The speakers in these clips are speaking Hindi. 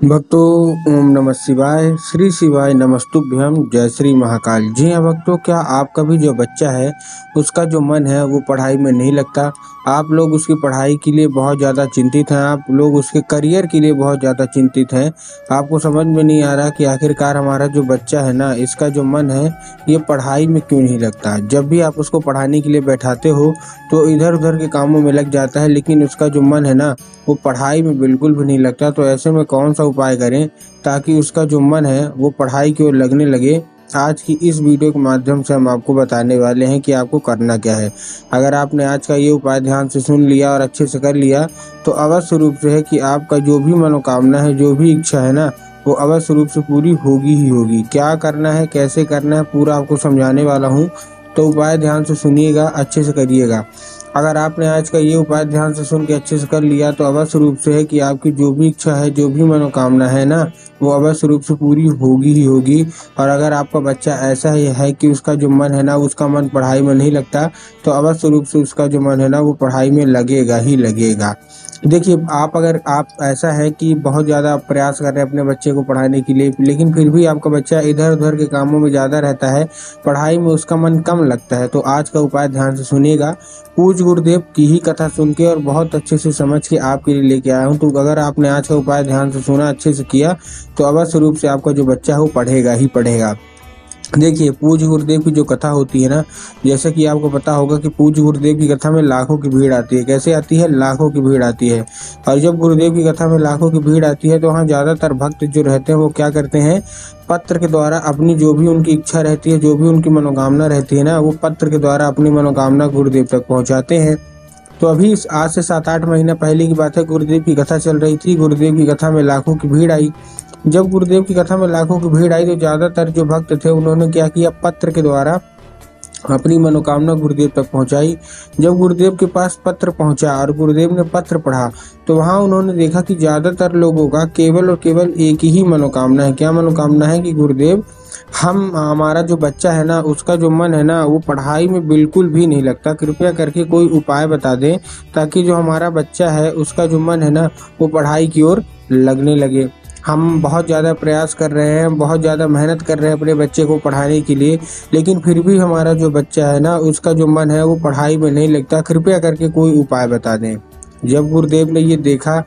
भक्तों, ओम नमः शिवाय। श्री शिवाय नमस्तुभ्यम। जय श्री महाकाल। जी हाँ भक्तों, क्या आपका भी जो बच्चा है उसका जो मन है वो पढ़ाई में नहीं लगता? आप लोग उसकी पढ़ाई के लिए बहुत ज़्यादा चिंतित हैं, आप लोग उसके करियर के लिए बहुत ज़्यादा चिंतित हैं। आपको समझ में नहीं आ रहा कि आखिरकार हमारा जो बच्चा है ना, इसका जो मन है ये पढ़ाई में क्यों नहीं लगता। जब भी आप उसको पढ़ाने के लिए बैठाते हो तो इधर उधर के कामों में लग जाता है, लेकिन उसका जो मन है ना वो पढ़ाई में बिल्कुल भी नहीं लगता। तो ऐसे में कौन सा उपाय करें ताकि उसका जो मन है वो पढ़ाई की ओर लगने लगे। आज की इस वीडियो के माध्यम से हम आपको बताने वाले हैं कि आपको करना क्या है। अगर आपने आज का ये उपाय ध्यान से सुन लिया और अच्छे से कर लिया तो अवश्य रूप से है कि आपका जो भी मनोकामना है, जो भी इच्छा है ना, वो अवश्य रूप से पूरी होगी ही होगी। क्या करना है, कैसे करना है, पूरा आपको समझाने वाला हूँ। तो उपाय ध्यान से सुनिएगा, अच्छे से करिएगा। अगर आपने आज का ये उपाय ध्यान से सुन के अच्छे से कर लिया तो अवश्य रूप से है कि आपकी जो भी इच्छा है, जो भी मनोकामना है ना, वो अवश्य रूप से पूरी होगी ही होगी। और अगर आपका बच्चा ऐसा ही है कि उसका जो मन है ना, उसका मन पढ़ाई में नहीं लगता, तो अवश्य रूप से उसका जो मन है ना वो पढ़ाई में लगेगा ही लगेगा। देखिए, अगर आप ऐसा है कि बहुत ज़्यादा प्रयास कर रहे हैं अपने बच्चे को पढ़ाने के लिए, लेकिन फिर भी आपका बच्चा इधर उधर के कामों में ज़्यादा रहता है, पढ़ाई में उसका मन कम लगता है, तो आज का उपाय ध्यान से सुनिएगा। पूज्य गुरुदेव की ही कथा सुन के और बहुत अच्छे से समझ के आपके लिए लेके आया हूँ। तो अगर आपने आज का उपाय ध्यान से सुना, अच्छे से किया, तो अवश्य रूप से आपका जो बच्चा है वो पढ़ेगा ही पढ़ेगा। देखिए, पूज्य गुरुदेव की जो कथा होती है ना, जैसे कि आपको पता होगा कि पूज्य गुरुदेव की कथा में लाखों की भीड़ आती है। कैसे आती है? लाखों की भीड़ आती है। और जब गुरुदेव की कथा में लाखों की भीड़ आती है तो वहाँ ज़्यादातर भक्त जो रहते हैं वो क्या करते हैं, पत्र के द्वारा अपनी जो भी उनकी इच्छा रहती है, जो भी उनकी मनोकामना रहती है ना, वो पत्र के द्वारा अपनी मनोकामना गुरुदेव तक पहुँचाते हैं। तो अभी आज से 7-8 महीना पहले की बात है, गुरुदेव की कथा चल रही थी। गुरुदेव की कथा में लाखों की भीड़ आई। जब गुरुदेव की कथा में लाखों की भीड़ आई तो ज्यादातर जो भक्त थे उन्होंने क्या किया, पत्र के द्वारा अपनी मनोकामना गुरुदेव तक पहुंचाई। जब गुरुदेव के पास पत्र पहुंचा और गुरुदेव ने पत्र पढ़ा तो वहां उन्होंने देखा कि ज्यादातर लोगों का केवल और केवल एक ही मनोकामना है। क्या मनोकामना है? कि गुरुदेव, हमारा जो बच्चा है ना, उसका जो मन है ना वो पढ़ाई में बिल्कुल भी नहीं लगता। कृपया करके कोई उपाय बता दें ताकि जो हमारा बच्चा है उसका जो मन है ना वो पढ़ाई की ओर लगने लगे। हम बहुत ज़्यादा प्रयास कर रहे हैं, बहुत ज़्यादा मेहनत कर रहे हैं अपने बच्चे को पढ़ाने के लिए, लेकिन फिर भी हमारा जो बच्चा है ना उसका जो मन है वो पढ़ाई में नहीं लगता। कृपया करके कोई उपाय बता दें। जब गुरुदेव ने ये देखा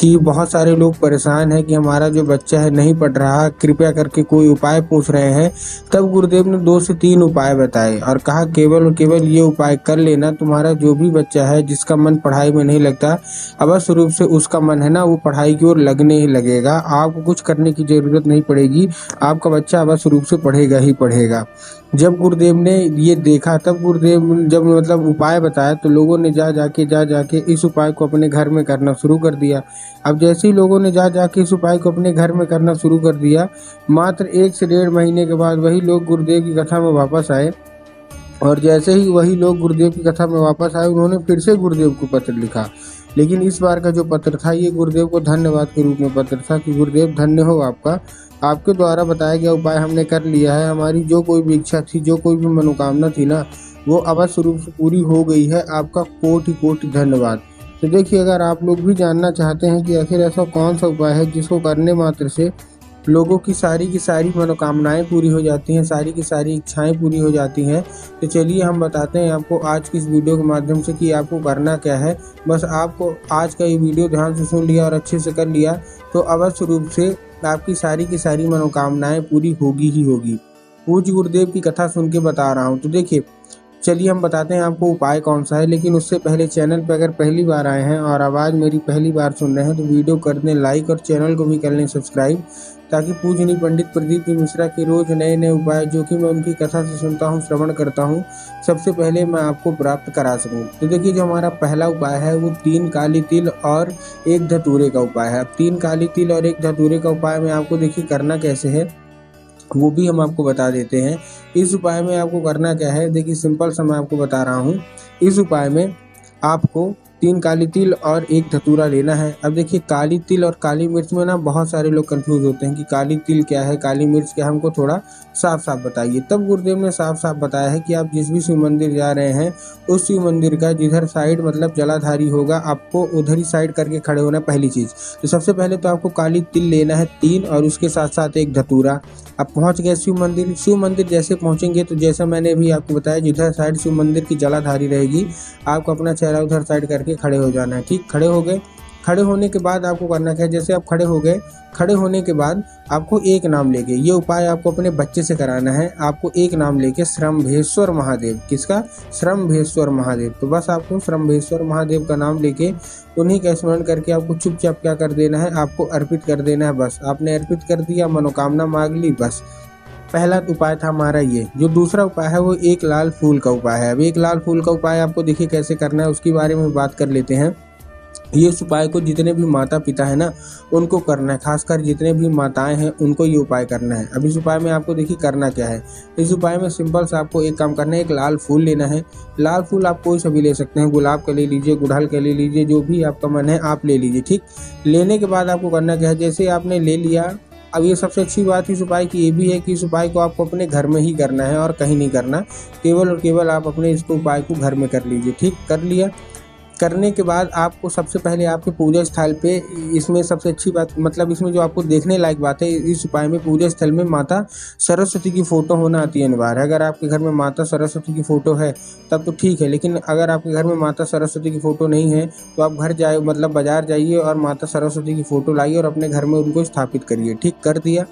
कि बहुत सारे लोग परेशान हैं कि हमारा जो बच्चा है नहीं पढ़ रहा, कृपया करके कोई उपाय पूछ रहे हैं, तब गुरुदेव ने 2 से 3 उपाय बताए और कहा केवल और केवल ये उपाय कर लेना, तुम्हारा जो भी बच्चा है जिसका मन पढ़ाई में नहीं लगता, अवश्य रूप से उसका मन है ना वो पढ़ाई की ओर लगने ही लगेगा। आपको कुछ करने की जरूरत नहीं पड़ेगी, आपका बच्चा अवश्य रूप से पढ़ेगा ही पढ़ेगा। जब गुरुदेव ने ये देखा, तब गुरुदेव जब मतलब उपाय बताया तो लोगों ने जा जाके इस उपाय को अपने घर में करना शुरू कर दिया। अब जैसे ही लोगों ने जा जाके इस उपाय को अपने घर में करना शुरू कर दिया, मात्र 1 से 1.5 महीने के बाद वही लोग गुरुदेव की कथा में वापस आए। और जैसे ही वही लोग गुरुदेव की कथा में वापस आए, उन्होंने फिर से गुरुदेव को पत्र लिखा। लेकिन इस बार का जो पत्र था ये गुरुदेव को धन्यवाद के रूप में पत्र था कि गुरुदेव धन्य हो आपका, आपके द्वारा बताया गया उपाय हमने कर लिया है। हमारी जो कोई भी इच्छा थी, जो कोई भी मनोकामना थी ना, वो अवश्य रूप से पूरी हो गई है। आपका कोटि कोटि धन्यवाद। तो देखिए, अगर आप लोग भी जानना चाहते हैं कि आखिर ऐसा कौन सा उपाय है जिसको करने मात्र से लोगों की सारी मनोकामनाएं पूरी हो जाती हैं, सारी की सारी इच्छाएं पूरी हो जाती हैं, तो चलिए हम बताते हैं आपको आज की इस वीडियो के माध्यम से कि आपको करना क्या है। बस आपको आज का ये वीडियो ध्यान से सुन लिया और अच्छे से कर लिया तो अवश्य रूप से आपकी सारी की सारी मनोकामनाएं पूरी होगी ही होगी। पूज्य गुरुदेव की कथा सुन के बता रहा हूँ। तो देखिए, चलिए हम बताते हैं आपको उपाय कौन सा है, लेकिन उससे पहले चैनल पर अगर पहली बार आए हैं और आवाज़ मेरी पहली बार सुन रहे हैं तो वीडियो कर दें लाइक और चैनल को भी कर लें सब्सक्राइब, ताकि पूजनीय पंडित प्रदीप जी मिश्रा के रोज नए नए उपाय जो कि मैं उनकी कथा से सुनता हूँ, श्रवण करता हूँ, सबसे पहले मैं आपको प्राप्त करा सकूँ। तो देखिए, जो हमारा पहला उपाय है वो 3 काली तिल और 1 धतूरे का उपाय है। अब 3 काली तिल और 1 धतूरे का उपाय में आपको देखिए करना कैसे है वो भी हम आपको बता देते हैं। इस उपाय में आपको करना क्या है, देखिए सिंपल सा मैं आपको बता रहा हूँ। इस उपाय में आपको 3 काली तिल और 1 धतूरा लेना है। अब देखिए काली तिल और काली मिर्च में ना बहुत सारे लोग कंफ्यूज होते हैं कि काली तिल क्या है, काली मिर्च क्या है, हमको थोड़ा साफ-साफ बताइए। तब गुरुदेव ने साफ-साफ बताया है कि आप जिस भी शिव मंदिर जा रहे हैं, उस शिव मंदिर का जिधर साइड मतलब जलाधारी होगा, आपको उधर ही साइड करके खड़े होना है पहली चीज़। तो सबसे पहले तो आपको काली तिल लेना है 3 और उसके साथ-साथ 1 धतूरा। आप पहुँच गए शिव मंदिर जैसे पहुँचेंगे तो जैसा मैंने अभी आपको बताया जिधर साइड शिव मंदिर की जलाधारी रहेगी, आपको अपना चेहरा उधर साइड करके खड़े हो जाना है, ठीक। खड़े हो गए, खड़े होने के बाद आपको करना क्या है, जैसे आप खड़े हो गए, खड़े होने के बाद आपको एक नाम लेके, ये उपाय आपको अपने बच्चे से कराना है। आपको एक नाम लेके श्रम्भेश्वर महादेव, किसका? श्रम्भेश्वर महादेव। तो बस आपको श्रम्भेश्वर महादेव का नाम लेके उन्हीं का स्मरण करके आपको चुपचाप क्या कर देना है, आपको अर्पित कर देना है। बस आपने अर्पित कर दिया, मनोकामना मांग ली, बस। पहला उपाय था हमारा ये। जो दूसरा उपाय है वो एक लाल फूल का उपाय है। अब एक लाल फूल का उपाय आपको देखिए कैसे करना है, उसके बारे में बात कर लेते हैं। ये इस उपाय को जितने भी माता पिता है ना उनको करना है, खासकर जितने भी माताएं हैं उनको ये उपाय करना है। अब इस उपाय में आपको देखिए करना क्या है। इस उपाय में सिंपल सा आपको एक काम करना है, एक लाल फूल लेना है। लाल फूल आप कोई सा भी ले सकते हैं, गुलाब का ले लीजिए, गुड़हल का ले लीजिए, जो भी आपका मन है आप ले लीजिए, ठीक। लेने के बाद आपको करना क्या है, जैसे आपने ले लिया, अब ये सबसे अच्छी बात इस उपाय की ये भी है कि इस उपाय को आपको अपने घर में ही करना है और कहीं नहीं करना। केवल और केवल आप अपने इसको उपाय को घर में कर लीजिए, ठीक। कर लिया, करने के बाद आपको सबसे पहले आपके पूजा स्थल पे, इसमें सबसे अच्छी बात मतलब इसमें जो आपको देखने लायक बात है, इस उपाय में पूजा स्थल में माता सरस्वती की फ़ोटो होना अति अनिवार्य है। अगर आपके घर में माता सरस्वती की फ़ोटो है तब तो ठीक है, लेकिन अगर आपके घर में माता सरस्वती की फ़ोटो नहीं है तो आप घर जाए मतलब बाज़ार जाइए और माता सरस्वती की फ़ोटो लाइए और अपने घर में उनको स्थापित करिए, ठीक। कर दिया,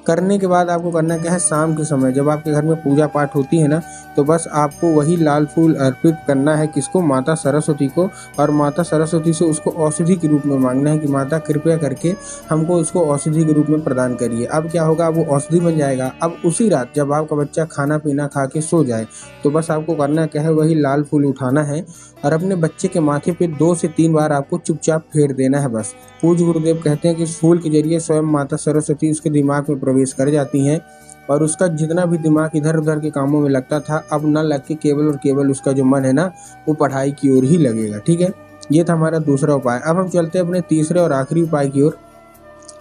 करने के बाद आपको करना क्या है, शाम के समय जब आपके घर में पूजा पाठ होती है ना, तो बस आपको वही लाल फूल अर्पित करना है, किसको? माता सरस्वती को। और माता सरस्वती से उसको औषधि के रूप में मांगना है कि माता कृपया करके हमको उसको औषधि के रूप में प्रदान करिए। अब क्या होगा, वो औषधि बन जाएगा। अब उसी रात जब आपका बच्चा खाना पीना खा के सो जाए तो बस आपको करना क्या है, वही लाल फूल उठाना है और अपने बच्चे के माथे पे 2 से 3 बार आपको चुपचाप फेर देना है, बस। पूज्य गुरुदेव कहते हैं कि इस फूल के जरिए स्वयं माता सरस्वती उसके दिमाग में प्रवेश कर जाती हैं और उसका जितना भी दिमाग इधर उधर के कामों में लगता था, अब न लग के केवल और केवल उसका जो मन है ना वो पढ़ाई की ओर ही लगेगा, ठीक है। ये था हमारा दूसरा उपाय। अब हम चलते हैं अपने तीसरे और आखिरी उपाय की ओर।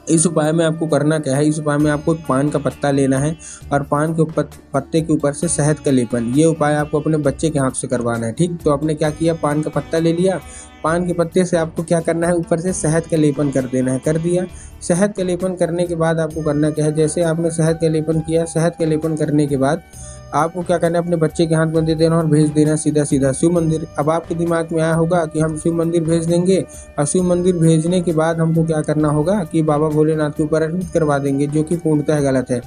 इस उपाय में आपको करना क्या है, इस उपाय में आपको पान का पत्ता लेना है और पान के पत्ते के ऊपर से शहद का लेपन। ये उपाय आपको अपने बच्चे के हाथ से करवाना है, ठीक। तो आपने क्या किया, पान का पत्ता ले लिया, पान के पत्ते से आपको क्या करना है, ऊपर से शहद का लेपन कर देना है। कर दिया, शहद का लेपन करने के बाद आपको करना क्या है, जैसे आपने शहद का लेपन किया, शहद का लेपन करने के बाद आपको क्या करना है, अपने बच्चे के हाथ में दे देना और भेज देना सीधा सीधा शिव मंदिर। अब आपके दिमाग में आया होगा कि हम शिव मंदिर भेज देंगे और शिव मंदिर भेजने के बाद हमको क्या करना होगा कि बाबा भोलेनाथ के ऊपर अर्पित करवा देंगे, जो कि पूर्णतः गलत है।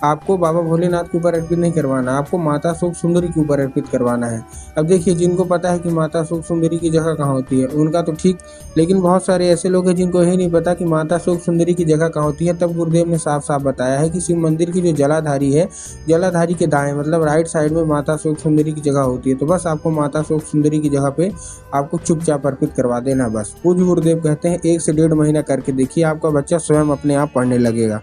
आपको बाबा भोलेनाथ के ऊपर अर्पित नहीं करवाना, आपको माता सूक्ष्म सुंदरी के ऊपर अर्पित करवाना है। अब देखिए, जिनको पता है कि माता सूक्ष्म सुंदरी की जगह कहाँ होती है उनका तो ठीक, लेकिन बहुत सारे ऐसे लोग हैं जिनको यही नहीं पता कि माता सूक्ष्म सुंदरी की जगह कहाँ होती है। तब गुरुदेव ने साफ साफ बताया है कि शिव मंदिर की जो जलाधारी है, जलाधारी के दाएं मतलब राइट साइड में माता सूक्ष्म सुंदरी की जगह होती है। तो बस आपको माता सूक्ष्म सुंदरी की जगह पे आपको चुपचाप अर्पित करवा देना, बस। पूज्य गुरुदेव कहते हैं 1 से 1.5 महीना करके देखिए, आपका बच्चा स्वयं अपने आप पढ़ने लगेगा।